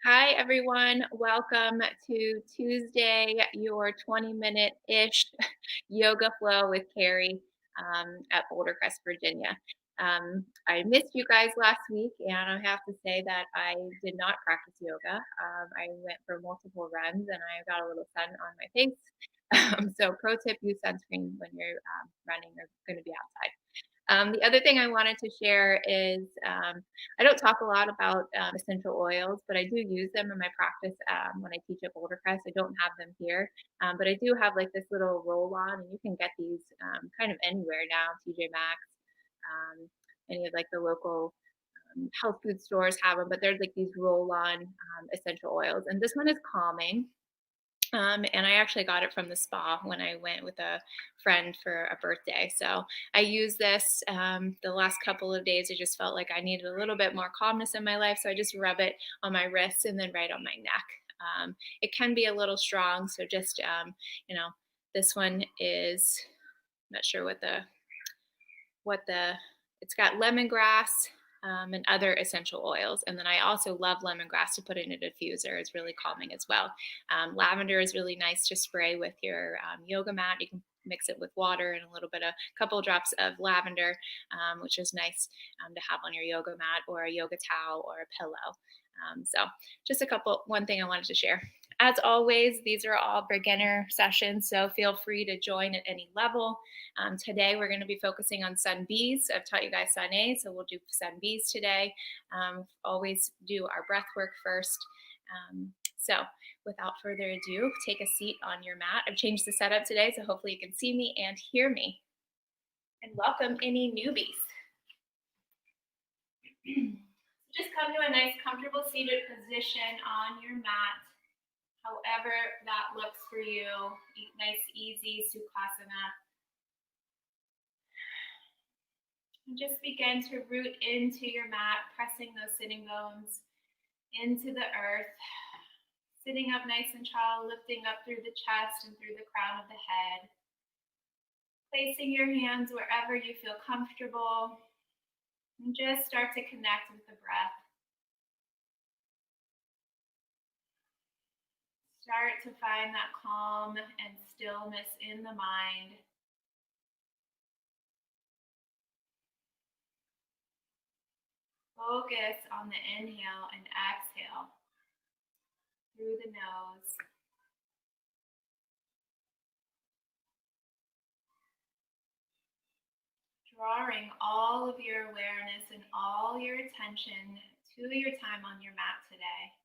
Hi, everyone. Welcome to Tuesday, your 20-minute-ish yoga flow with Carrie at Boulder Crest, Virginia. I missed you guys last week, and I have to say that I did not practice yoga. I went for multiple runs, and I got a little sun on my face. So, pro tip: use sunscreen when you're running or going to be outside. The other thing I wanted to share is I don't talk a lot about essential oils, but I do use them in my practice when I teach at Boulder Crest. I don't have them here, but I do have like this little roll on, and you can get these kind of anywhere now, TJ Maxx, any of like the local health food stores have them, but there's like these roll on essential oils. And this one is calming. And I actually got it from the spa when I went with a friend for a birthday. So I used this the last couple of days. I just felt like I needed a little bit more calmness in my life. So I just rub it on my wrists and then right on my neck. It can be a little strong. So just, you know, this one is, I'm not sure what the it's got lemongrass and other essential oils. And then I also love lemongrass to put in a diffuser. It's really calming as well. Lavender is really nice to spray with your yoga mat. You can mix it with water and a couple drops of lavender, which is nice to have on your yoga mat or a yoga towel or a pillow. So just one thing I wanted to share. As always, these are all beginner sessions, so feel free to join at any level. Today, we're going to be focusing on sun Bs. I've taught you guys sun A, so we'll do sun Bs today. Always do our breath work first. So without further ado, take a seat on your mat. I've changed the setup today, so hopefully you can see me and hear me. And welcome any newbies. Just come to a nice, comfortable seated position on your mat, however that looks for you. Nice, easy Sukhasana. And just begin to root into your mat, pressing those sitting bones into the earth. Sitting up nice and tall, lifting up through the chest and through the crown of the head. Placing your hands wherever you feel comfortable. And just start to connect with the breath. Start to find that calm and stillness in the mind. Focus on the inhale and exhale through the nose. Drawing all of your awareness and all your attention to your time on your mat today.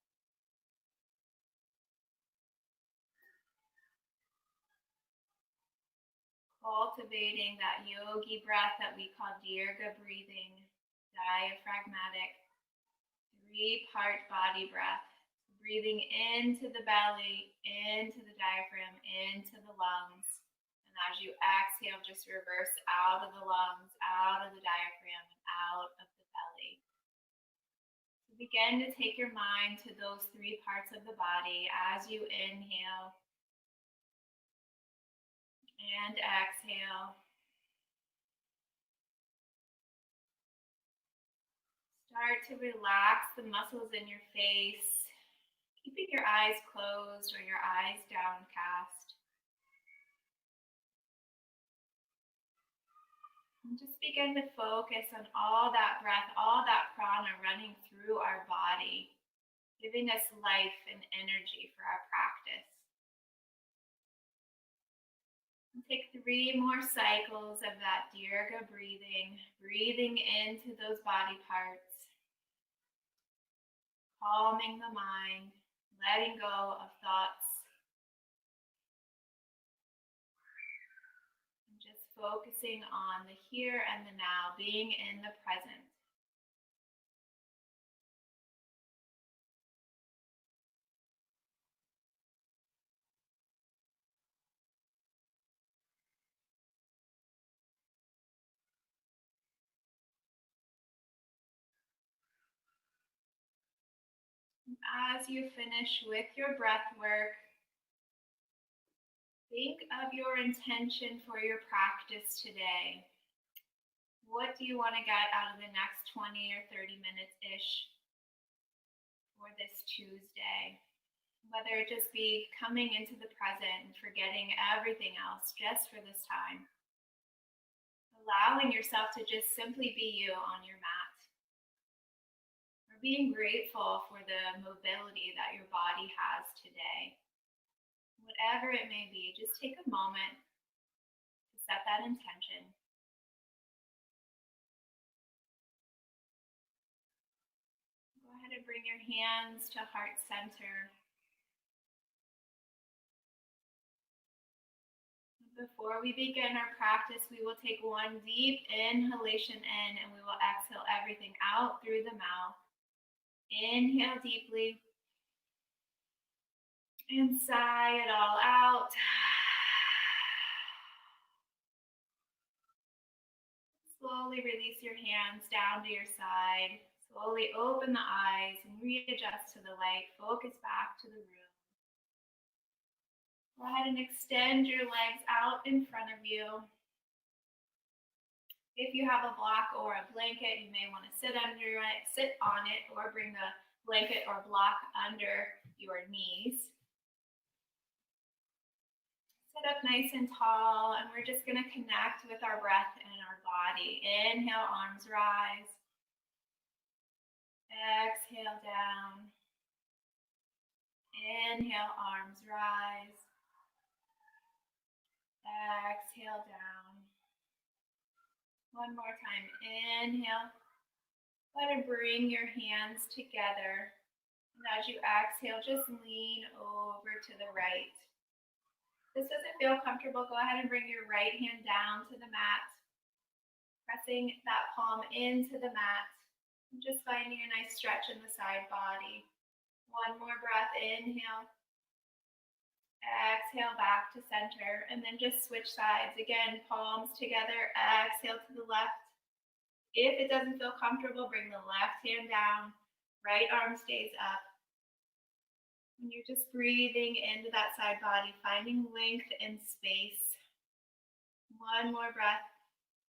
Cultivating that yogi breath that we call dirga breathing, diaphragmatic, 3-part body breath. Breathing into the belly, into the diaphragm, into the lungs. And as you exhale, just reverse out of the lungs, out of the diaphragm, and out of the belly. So begin to take your mind to those 3 parts of the body as you inhale and exhale. Start to relax the muscles in your face, keeping your eyes closed or your eyes downcast. And just begin to focus on all that breath, all that prana running through our body, giving us life and energy for our practice. And take 3 more cycles of that dirga breathing, breathing into those body parts, calming the mind, letting go of thoughts, and just focusing on the here and the now, being in the present. As you finish with your breath work, think of your intention for your practice today. What do you want to get out of the next 20 or 30 minutes-ish? for this Tuesday. Whether it just be coming into the present and forgetting everything else just for this time. Allowing yourself to just simply be you on your mat. Or being grateful for the mobility that your body has today. Whatever it may be, just take a moment to set that intention. Go ahead and bring your hands to heart center. Before we begin our practice, we will take one deep inhalation in and we will exhale everything out through the mouth. Inhale deeply and sigh it all out. Slowly release your hands down to your side. Slowly open the eyes and readjust to the light. Focus back to the room. Go ahead and extend your legs out in front of you. If you have a block or a blanket, you may want to sit on it, or bring the blanket or block under your knees. Sit up nice and tall, and we're just going to connect with our breath and our body. Inhale, arms rise. Exhale, down. Inhale, arms rise. Exhale, down. One more time. Inhale. Go ahead and bring your hands together. And as you exhale, just lean over to the right. If this doesn't feel comfortable, go ahead and bring your right hand down to the mat. Pressing that palm into the mat. And just finding a nice stretch in the side body. One more breath. Inhale. Exhale back to center, and then just switch sides. Again, palms together, exhale to the left. If it doesn't feel comfortable, bring the left hand down, right arm stays up. And you're just breathing into that side body, finding length and space. One more breath.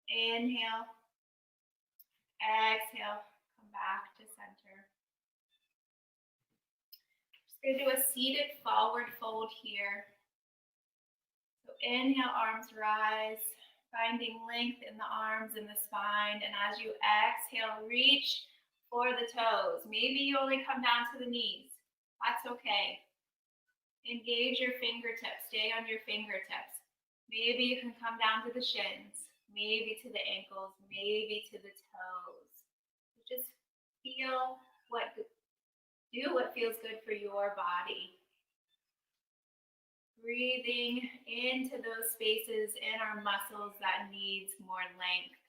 Inhale. Exhale, come back to center. We're going to do a seated forward fold here. So inhale, arms rise, finding length in the arms and the spine. And as you exhale, reach for the toes. Maybe you only come down to the knees. That's okay. Engage your fingertips. Stay on your fingertips. Maybe you can come down to the shins, maybe to the ankles, maybe to the toes. Just feel do what feels good for your body. Breathing into those spaces in our muscles that needs more length.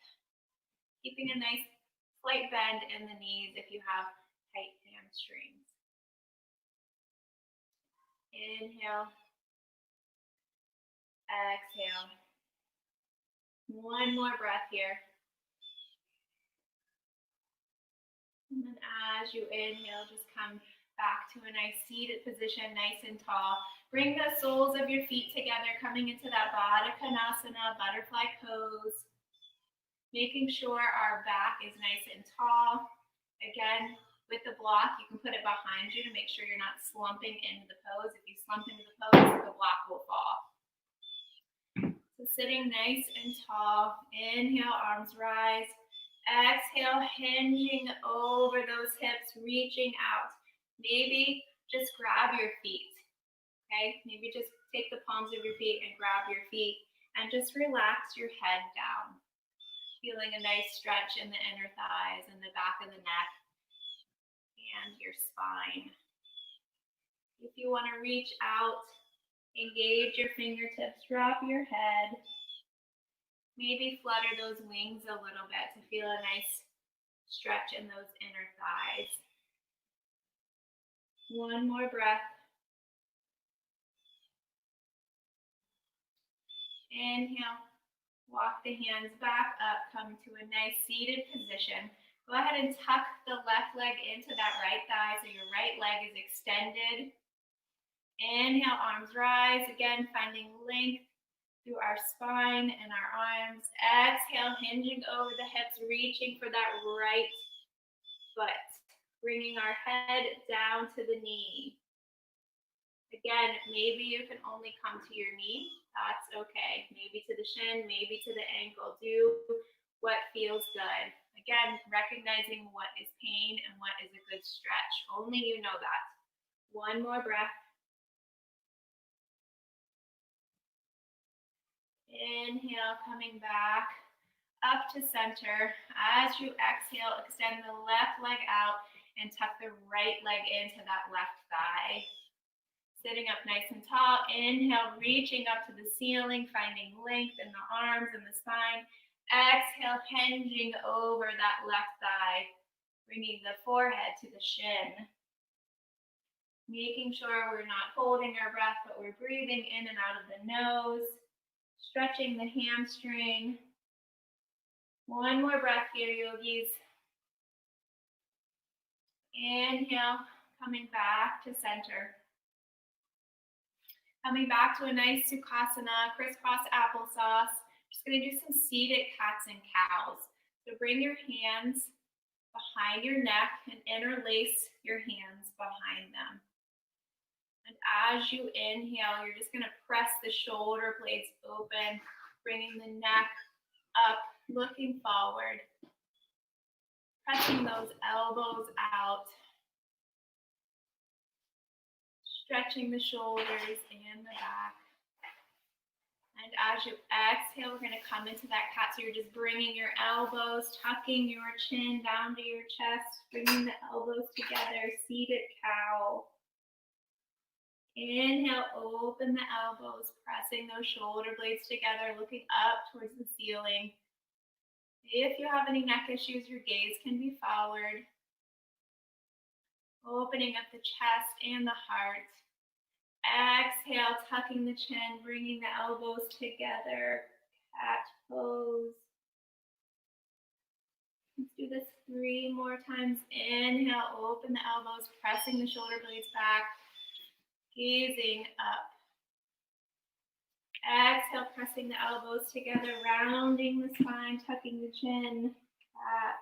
Keeping a nice slight bend in the knees if you have tight hamstrings. Inhale. Exhale. One more breath here. And then as you inhale, just come back to a nice seated position, nice and tall. Bring the soles of your feet together, coming into that Baddha Konasana, butterfly pose. Making sure our back is nice and tall. Again, with the block, you can put it behind you to make sure you're not slumping into the pose. If you slump into the pose, the block will fall. So sitting nice and tall. Inhale, arms rise. Exhale, hinging over those hips, reaching out. Maybe just grab your feet, okay? Maybe just take the palms of your feet and grab your feet and just relax your head down. Feeling a nice stretch in the inner thighs and the back of the neck and your spine. If you want to reach out, engage your fingertips, drop your head. Maybe flutter those wings a little bit to feel a nice stretch in those inner thighs. One more breath. Inhale. Walk the hands back up. Come to a nice seated position. Go ahead and tuck the left leg into that right thigh so your right leg is extended. Inhale, arms rise. Again, finding length through our spine and our arms. Exhale, hinging over the hips, reaching for that right foot. bringing our head down to the knee. Again, maybe you can only come to your knee. That's okay. Maybe to the shin, maybe to the ankle. Do what feels good. Again, recognizing what is pain and what is a good stretch. Only you know that. One more breath. Inhale, coming back up to center. As you exhale, extend the left leg out and tuck the right leg into that left thigh. Sitting up nice and tall. Inhale, reaching up to the ceiling, finding length in the arms and the spine. Exhale, hinging over that left thigh, bringing the forehead to the shin. Making sure we're not holding our breath, but we're breathing in and out of the nose, stretching the hamstring. One more breath here, yogis. Inhale, coming back to center. Coming back to a nice Sukhasana, crisscross applesauce. Just going to do some seated cats and cows. So bring your hands behind your neck and interlace your hands behind them. And as you inhale, you're just going to press the shoulder blades open, bringing the neck up, looking forward, pressing those elbows out, stretching the shoulders and the back. And as you exhale, we're going to come into that cat. So you're just bringing your elbows, tucking your chin down to your chest, bringing the elbows together, seated cow. Inhale, open the elbows, pressing those shoulder blades together, looking up towards the ceiling. If you have any neck issues, your gaze can be forward. Opening up the chest and the heart. Exhale, tucking the chin, bringing the elbows together. Cat pose. Let's do this 3 more times. Inhale, open the elbows, pressing the shoulder blades back. Gazing up. Exhale, pressing the elbows together, rounding the spine, tucking the chin. Cat.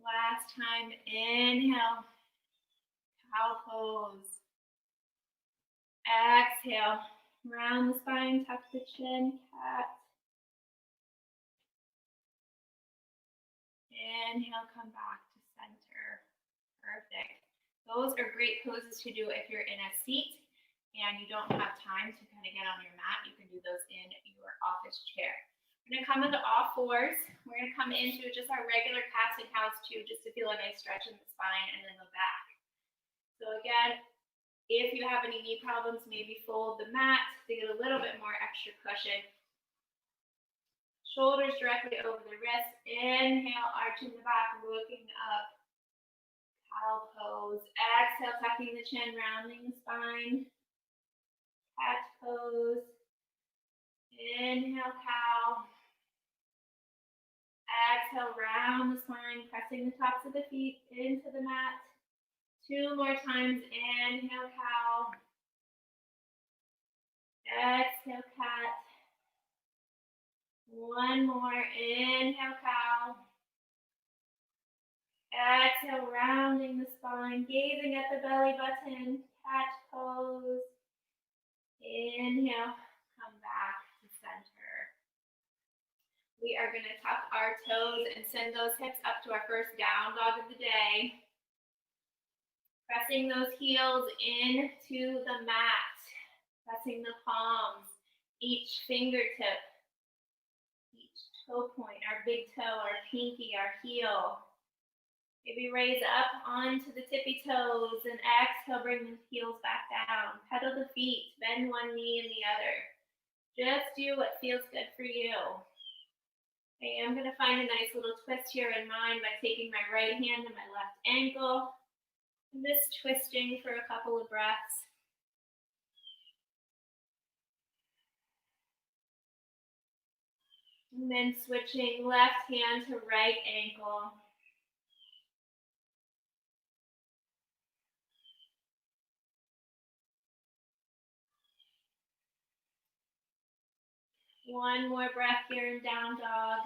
Last time, inhale, cow pose. Exhale, round the spine, tuck the chin, cat. Inhale, come back to center. Perfect. Those are great poses to do if you're in a seat and you don't have time to kind of get on your mat. You can do those in your office chair. We're going to come into all fours. We're going to come into just our regular cats and cows too, just to feel a nice stretch in the spine and in the back. So again, if you have any knee problems, maybe fold the mat to get a little bit more extra cushion. Shoulders directly over the wrists. Inhale, arching the back, looking up. Cow pose. Exhale, tucking the chin, rounding the spine. Cat pose. Inhale, cow. Exhale, round the spine, pressing the tops of the feet into the mat. 2 more times. Inhale, cow. Exhale, cat. 1 more. Inhale, cow. Exhale, rounding the spine, gazing at the belly button. Cat pose. Inhale, come back to center. We are going to tuck our toes and send those hips up to our first down dog of the day. Pressing those heels into the mat. Pressing the palms, each fingertip, each toe point, our big toe, our pinky, our heel. Maybe raise up onto the tippy toes and exhale, bring the heels back down. Pedal the feet, bend one knee and the other. Just do what feels good for you. Okay, I'm going to find a nice little twist here in mine by taking my right hand to my left ankle. I'm just twisting for a couple of breaths. And then switching left hand to right ankle. One more breath here in down dog.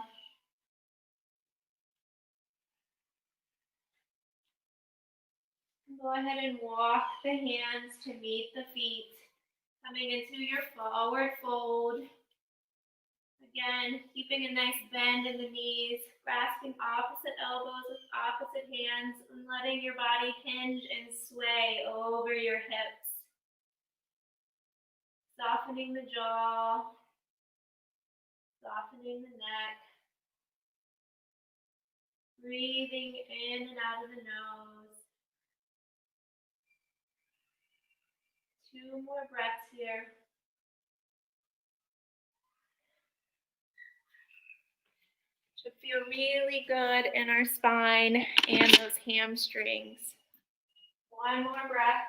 Go ahead and walk the hands to meet the feet, coming into your forward fold. Again, keeping a nice bend in the knees, grasping opposite elbows with opposite hands, and letting your body hinge and sway over your hips. Softening the jaw, softening the neck. Breathing in and out of the nose. 2 more breaths here. Should feel really good in our spine and those hamstrings. 1 more breath.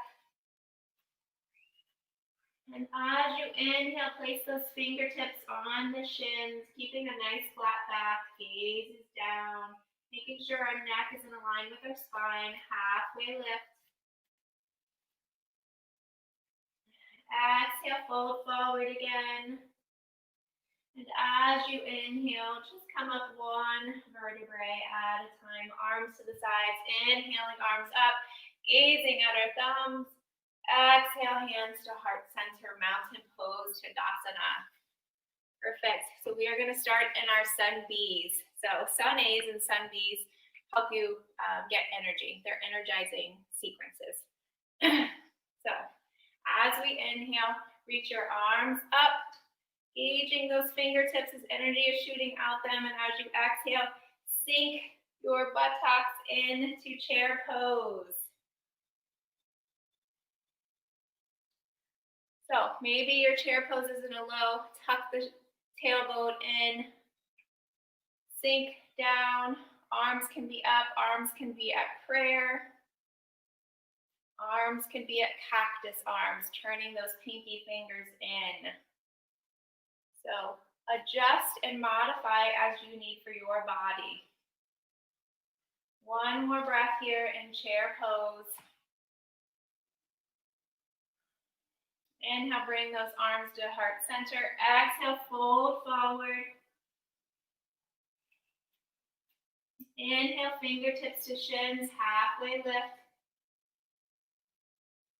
And as you inhale, place those fingertips on the shins, keeping a nice flat back, gaze is down, making sure our neck is in line with our spine, halfway lift. Exhale, fold forward again. And as you inhale, just come up 1 vertebrae at a time, arms to the sides, inhaling, arms up, gazing at our thumbs. Exhale, hands to heart center, mountain pose, Shavasana. Perfect. So we are going to start in our sun Bs. So sun As and sun Bs help you get energy. They're energizing sequences. So as we inhale, reach your arms up, gauging those fingertips as energy is shooting out them. And as you exhale, sink your buttocks into chair pose. So maybe your chair pose is in a low, tuck the tailbone in, sink down, arms can be up, arms can be at prayer, arms can be at cactus arms, turning those pinky fingers in. So adjust and modify as you need for your body. 1 more breath here in chair pose. Inhale, bring those arms to heart center. Exhale, fold forward. Inhale, fingertips to shins, halfway lift.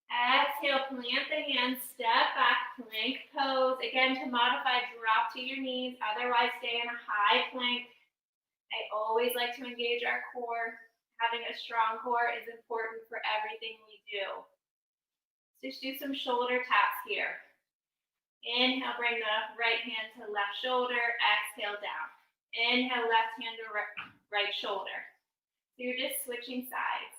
Exhale, plant the hands, step back, plank pose. Again, to modify, drop to your knees, otherwise stay in a high plank. I always like to engage our core. Having a strong core is important for everything we do. Just do some shoulder taps here. Inhale, bring the right hand to left shoulder, exhale down. Inhale, left hand to right shoulder. So you're just switching sides.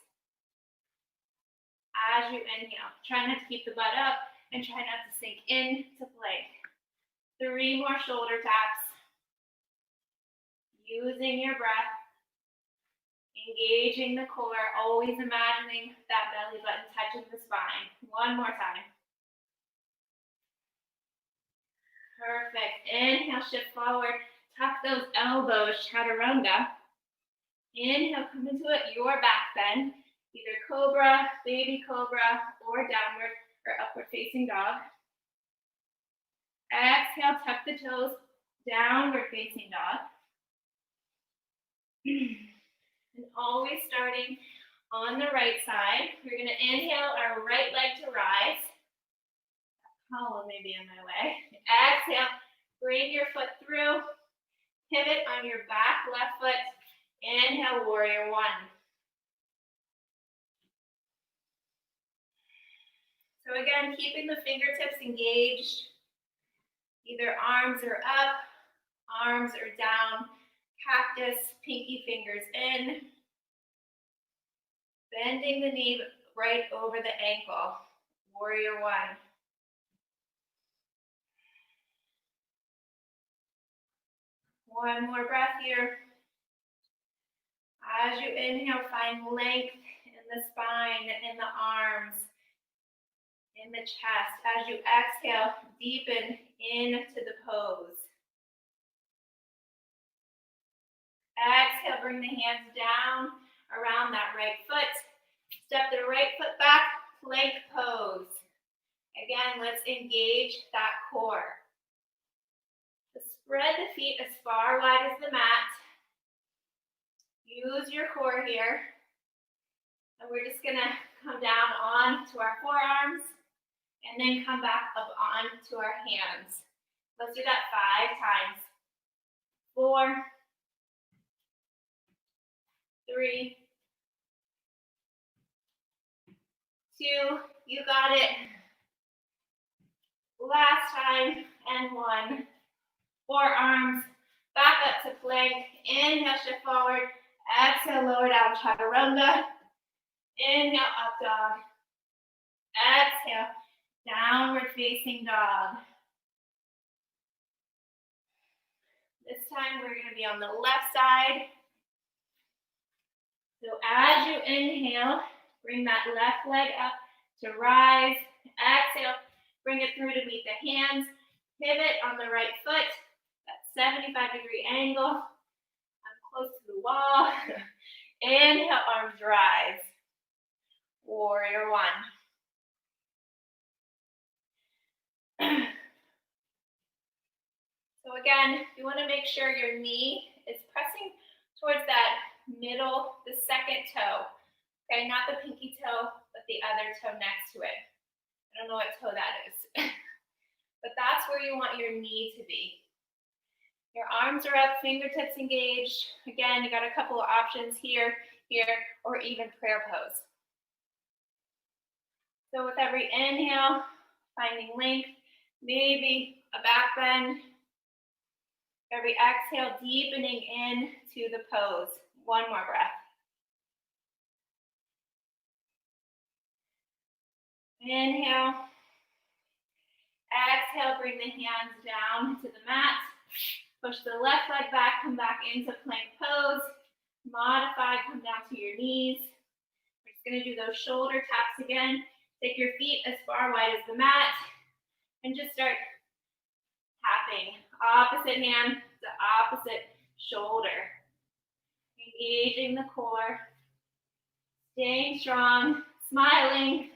As you inhale, try not to keep the butt up and try not to sink into plank. 3 more shoulder taps. Using your breath. Engaging the core, always imagining that belly button touching the spine. 1 more time. Perfect. Inhale, shift forward. Tuck those elbows, chaturanga. Inhale, come into it, your back bend. Either cobra, baby cobra, or downward or upward facing dog. Exhale, tuck the toes, downward facing dog. And always starting on the right side. We're going to inhale our right leg to rise. Column may be in my way. Exhale, bring your foot through. Pivot on your back left foot. Inhale, warrior 1. So again, keeping the fingertips engaged. Either arms are up, arms are down. Cactus, pinky fingers in. Bending the knee right over the ankle. Warrior 1. One more breath here. As you inhale, find length in the spine, in the arms, in the chest. As you exhale, deepen into the pose. Exhale, bring the hands down around that right foot. Step the right foot back, plank pose. Again, let's engage that core. Spread the feet as far wide as the mat. Use your core here. And we're just gonna come down onto our forearms, and then come back up onto our hands. Let's do that 5 times. 4, 3, 2, you got it. Last time, and 1. Forearms back up to plank. Inhale, shift forward. Exhale, lower down, chaturanga. Inhale, up dog. Exhale, downward facing dog. This time we're going to be on the left side. So as you inhale, bring that left leg up to rise. Exhale, bring it through to meet the hands. Pivot on the right foot, that 75-degree angle. I'm close to the wall. Inhale, arms rise. Warrior 1. So again, you want to make sure your knee is pressing towards that middle, the second toe. Okay, not the pinky toe, but the other toe next to it. I don't know what toe that is. But that's where you want your knee to be. Your arms are up, fingertips engaged. Again, you got a couple of options here, or even prayer pose. So with every inhale, finding length, maybe a back bend. Every exhale, deepening into the pose. One more breath. Inhale. Exhale, bring the hands down to the mat. Push the left leg back, come back into plank pose. Modify, come down to your knees. We're just going to do those shoulder taps again. Take your feet as far wide as the mat and just start tapping. Opposite hand to opposite shoulder. Engaging the core. Staying strong, smiling.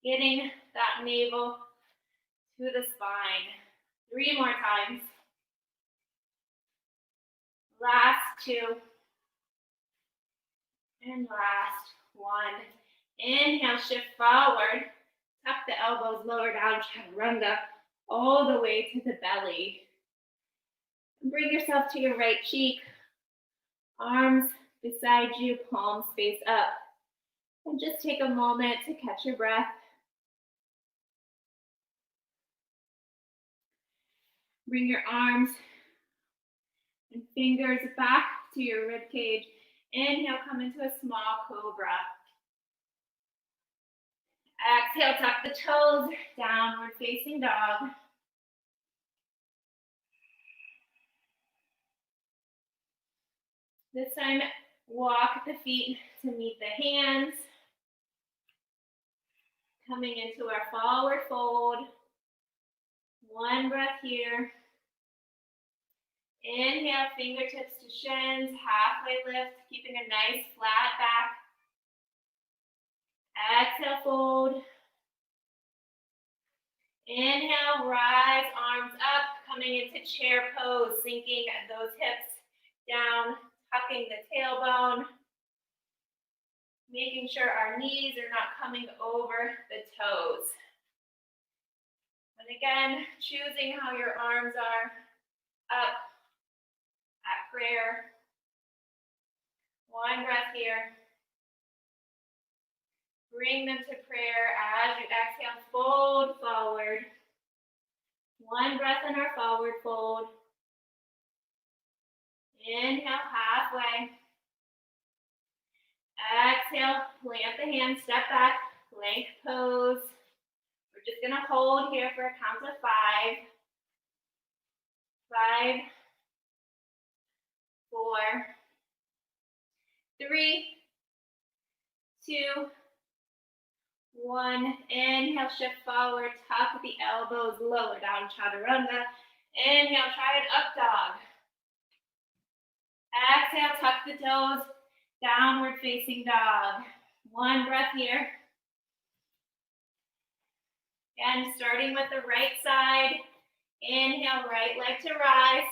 Getting that navel to the spine. 3 more times. Last 2. And last 1. Inhale, shift forward. Tuck the elbows, lower down, chaturanga, all the way to the belly. And bring yourself to your right cheek. Arms beside you, palms face up. And just take a moment to catch your breath. Bring your arms and fingers back to your rib cage. Inhale, come into a small cobra. Exhale, tuck the toes, downward facing dog. This time, walk the feet to meet the hands. Coming into our forward fold. 1 breath here. Inhale, fingertips to shins, halfway lift, keeping a nice flat back. Exhale, fold. Inhale, rise, arms up, coming into chair pose, sinking those hips down, tucking the tailbone, making sure our knees are not coming over the toes. And again, choosing how your arms are up at prayer. 1 breath here. Bring them to prayer as you exhale, fold forward. 1 breath in our forward fold. Inhale, halfway. Exhale, plant the hands, step back, plank pose. We're just going to hold here for a count of 5. 5, 4, 3, 2, 1. Inhale, shift forward, tuck the elbows, lower down, chaturanga. Inhale, try it, up dog. Exhale, tuck the toes, downward facing dog. 1 breath here. Again, starting with the right side. Inhale, right leg to rise.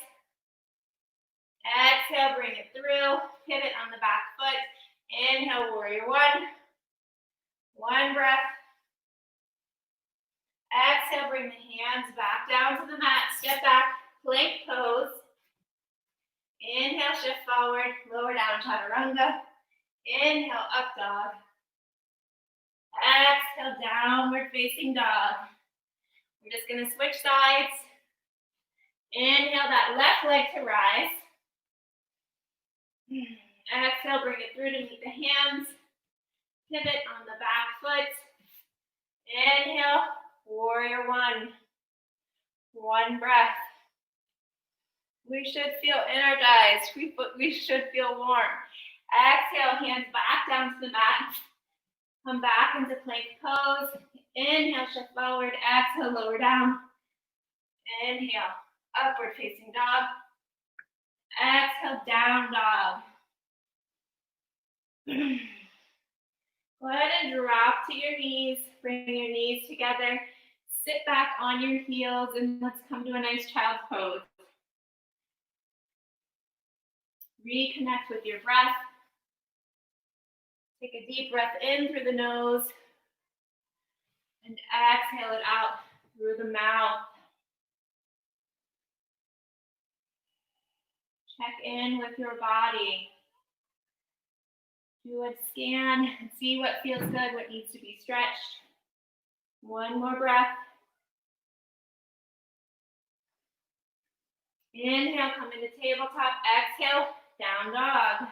Exhale, bring it through. Pivot on the back foot. Inhale, warrior one. One breath. Exhale, bring the hands back down to the mat. Step back, plank pose. Inhale, shift forward, lower down, chaturanga. Inhale, up dog. Exhale, downward facing dog. We're just gonna switch sides. Inhale that left leg to rise. Exhale, bring it through to meet the hands. Pivot on the back foot. Inhale, warrior one. One breath. We should feel energized. We should feel warm. Exhale, hands back down to the mat. Come back into plank pose. Inhale, shift forward. Exhale, lower down. Inhale, upward facing dog. Exhale, down dog. Go ahead and drop to your knees. Bring your knees together. Sit back on your heels and let's come to a nice child's pose. Reconnect with your breath. Take a deep breath in through the nose and exhale it out through the mouth. Check in with your body. Do a scan and see what feels good, what needs to be stretched. One more breath. Inhale, come into tabletop. Exhale, down dog.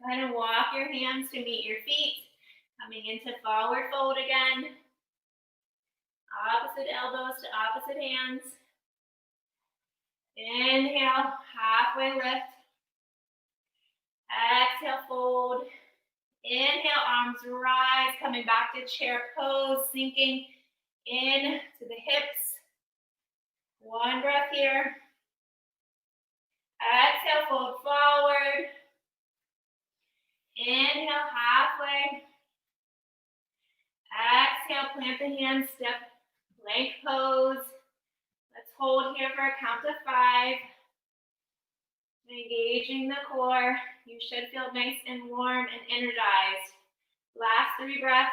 Go ahead and walk your hands to meet your feet. Coming into forward fold again. Opposite elbows to opposite hands. Inhale, halfway lift. Exhale, fold. Inhale, arms rise, coming back to chair pose, sinking in to the hips. One breath here. Exhale, fold forward. Inhale, halfway. Exhale, plant the hands, step, plank pose. Let's hold here for a count of 5. Engaging the core. You should feel nice and warm and energized. Last 3 breaths.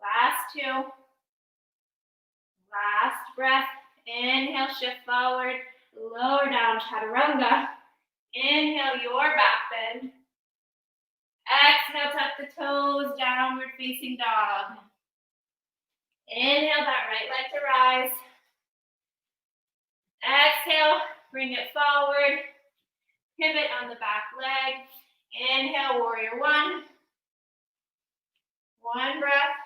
Last 2. Last breath. Inhale, shift forward. Lower down, chaturanga. Inhale, your back bend. Exhale, tuck the toes, downward facing dog. Inhale, that right leg to rise. Exhale, bring it forward. Pivot on the back leg. Inhale, warrior one. One breath.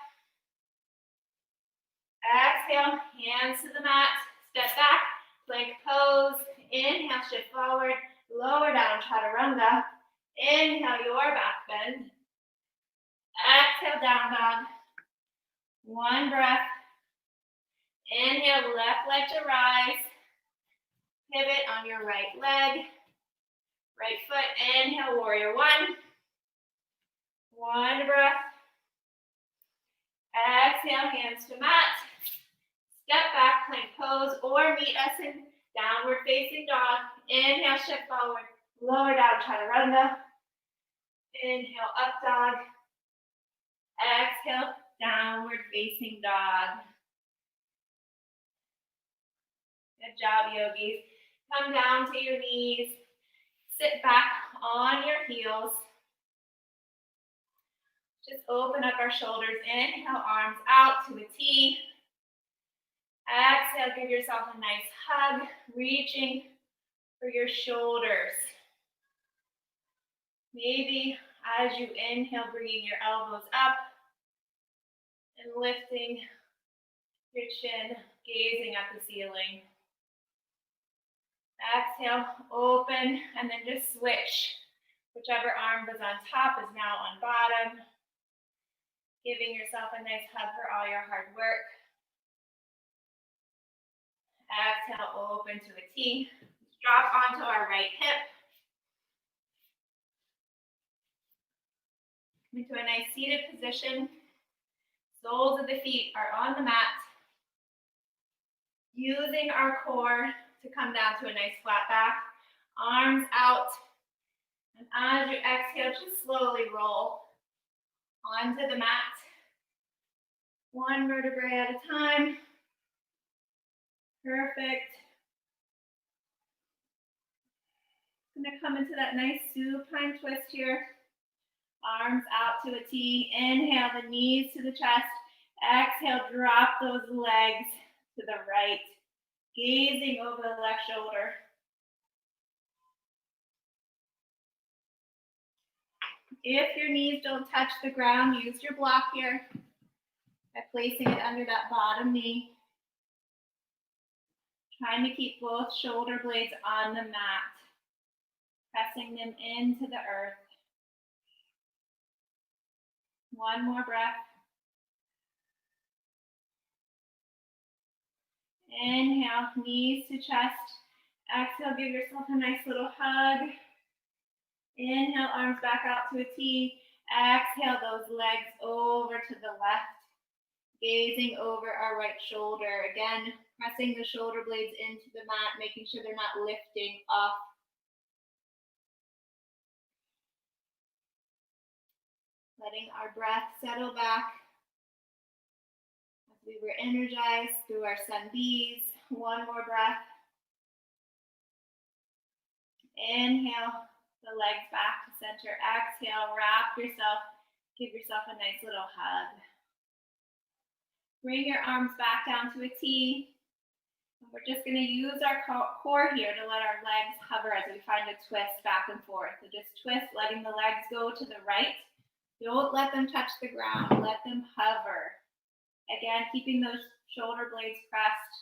Exhale, hands to the mat. Step back, plank pose. Inhale, shift forward. Lower down, chaturanga. Inhale, your back bend. Exhale, down dog. One breath. Inhale, left leg to rise. Pivot on your right leg. Right foot, inhale, warrior one. One breath. Exhale, hands to mat. Step back, plank pose, or meet us in downward facing dog. Inhale, shift forward. Lower down, chaturanga. Inhale, up dog. Exhale, downward facing dog. Good job, yogis. Come down to your knees. Sit back on your heels. Just open up our shoulders. Inhale, arms out to a T. Exhale, give yourself a nice hug, reaching for your shoulders. Maybe as you inhale, bringing your elbows up and lifting your chin, gazing at the ceiling. Exhale, open, and then just switch. Whichever arm was on top is now on bottom. Giving yourself a nice hug for all your hard work. Exhale, open to a T. Drop onto our right hip. Into a nice seated position. Soles of the feet are on the mat. Using our core to come down to a nice flat back. Arms out. And as you exhale, just slowly roll onto the mat. One vertebrae at a time. Perfect. I'm going to come into that nice supine twist here. Arms out to a T. Inhale, the knees to the chest. Exhale, drop those legs to the right. Gazing over the left shoulder. If your knees don't touch the ground, use your block here by placing it under that bottom knee. Trying to keep both shoulder blades on the mat, pressing them into the earth. One more breath. Inhale, knees to chest. Exhale, give yourself a nice little hug. Inhale, arms back out to a T. Exhale, those legs over to the left. Gazing over our right shoulder. Again, pressing the shoulder blades into the mat, making sure they're not lifting off. Letting our breath settle back as we were energized through our sun Bs. One more breath. Inhale, the legs back to center. Exhale, wrap yourself. Give yourself a nice little hug. Bring your arms back down to a T. We're just going to use our core here to let our legs hover as we find a twist back and forth. So just twist, letting the legs go to the right. Don't let them touch the ground. Let them hover. Again, keeping those shoulder blades pressed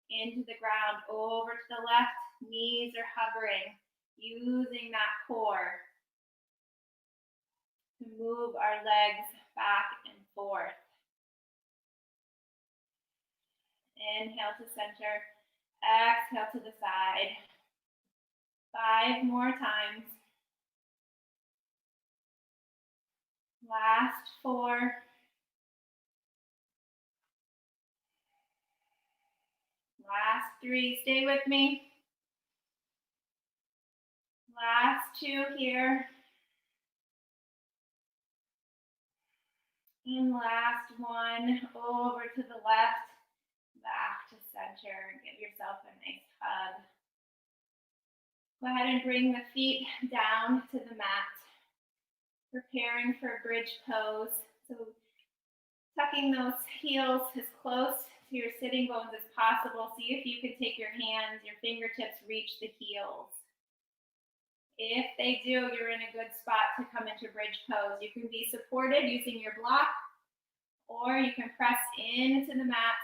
into the ground. Over to the left, knees are hovering. Using that core to move our legs back and forth. Inhale to center. Exhale to the side. 5 more times. Last 4. Last 3. Stay with me. Last 2 here. And last 1, over to the left, back to center. Give yourself a nice hug. Go ahead and bring the feet down to the mat. Preparing for bridge pose. So tucking those heels as close to your sitting bones as possible. See if you can take your hands, your fingertips reach the heels. If they do, you're in a good spot to come into bridge pose. You can be supported using your block, or you can press into the mat.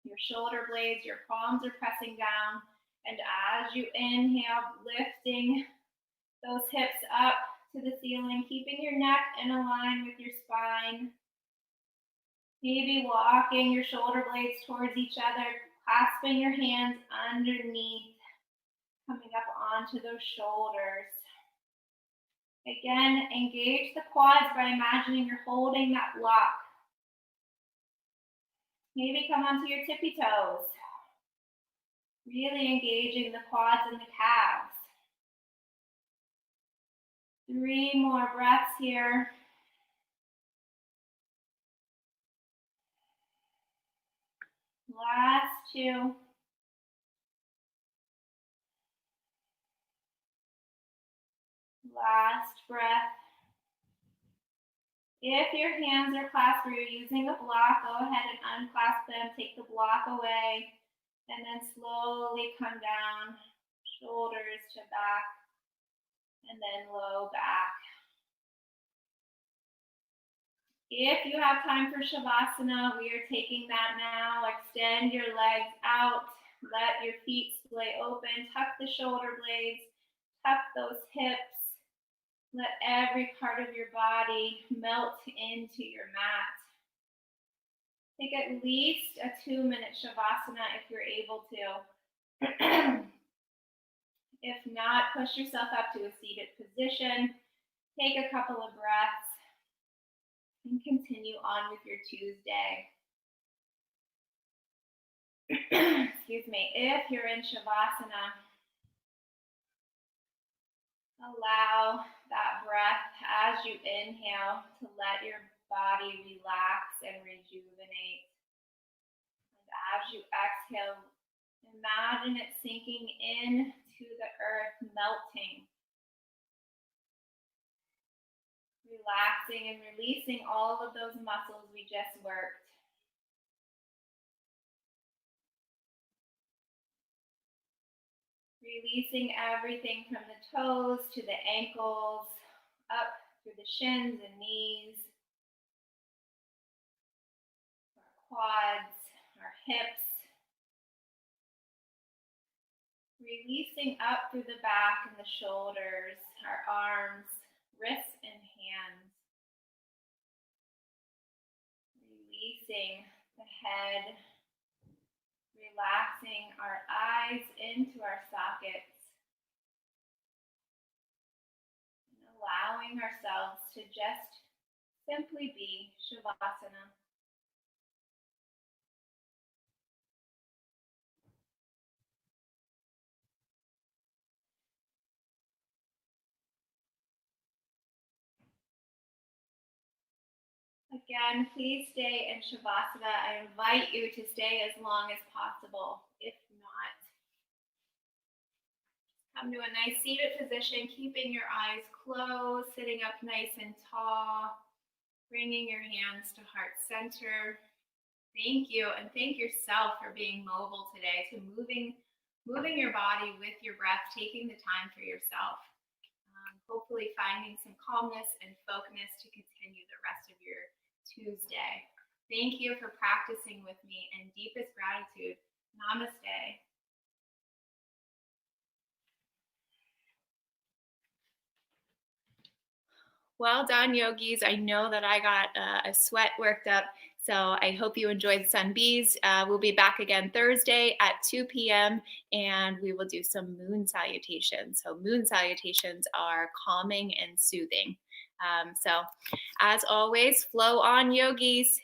Your shoulder blades, your palms are pressing down. And as you inhale, lifting those hips up to the ceiling, keeping your neck in a line with your spine. Maybe walking your shoulder blades towards each other, clasping your hands underneath, coming up onto those shoulders. Again, engage the quads by imagining you're holding that block. Maybe come onto your tippy toes. Really engaging the quads and the calves. 3 more breaths here. Last 2. Last breath. If your hands are clasped or you're using a block, go ahead and unclasp them. Take the block away and then slowly come down, shoulders to back, and then low back. If you have time for Shavasana, we are taking that now. Extend your legs out. Let your feet splay open. Tuck the shoulder blades. Tuck those hips. Let every part of your body melt into your mat. Take at least a 2-minute Shavasana if you're able to. If not, push yourself up to a seated position. Take a couple of breaths and continue on with your Tuesday. Excuse me. If you're in Shavasana, Allow that breath as you inhale to let your body relax and rejuvenate. And as you exhale, imagine it sinking into the earth, melting, relaxing and releasing all of those muscles we just worked. Releasing everything from the toes to the ankles, up through the shins and knees, our quads, our hips. Releasing up through the back and the shoulders, our arms, wrists, and hands. Releasing the head, relaxing our eyes into our sockets, and allowing ourselves to just simply be Shavasana. Again, please stay in Shavasana. I invite you to stay as long as possible. If not, come to a nice seated position, keeping your eyes closed, sitting up nice and tall, bringing your hands to heart center. Thank you, and thank yourself for being mobile today, to moving your body with your breath, taking the time for yourself. Hopefully finding some calmness and focus to continue the rest of your Tuesday. Thank you for practicing with me, and deepest gratitude. Namaste. Well done, yogis. I know that I got a sweat worked up, so I hope you enjoyed Sun Bees. We'll be back again Thursday at 2 p.m. and we will do some moon salutations. So moon salutations are calming and soothing. So as always, flow on, yogis.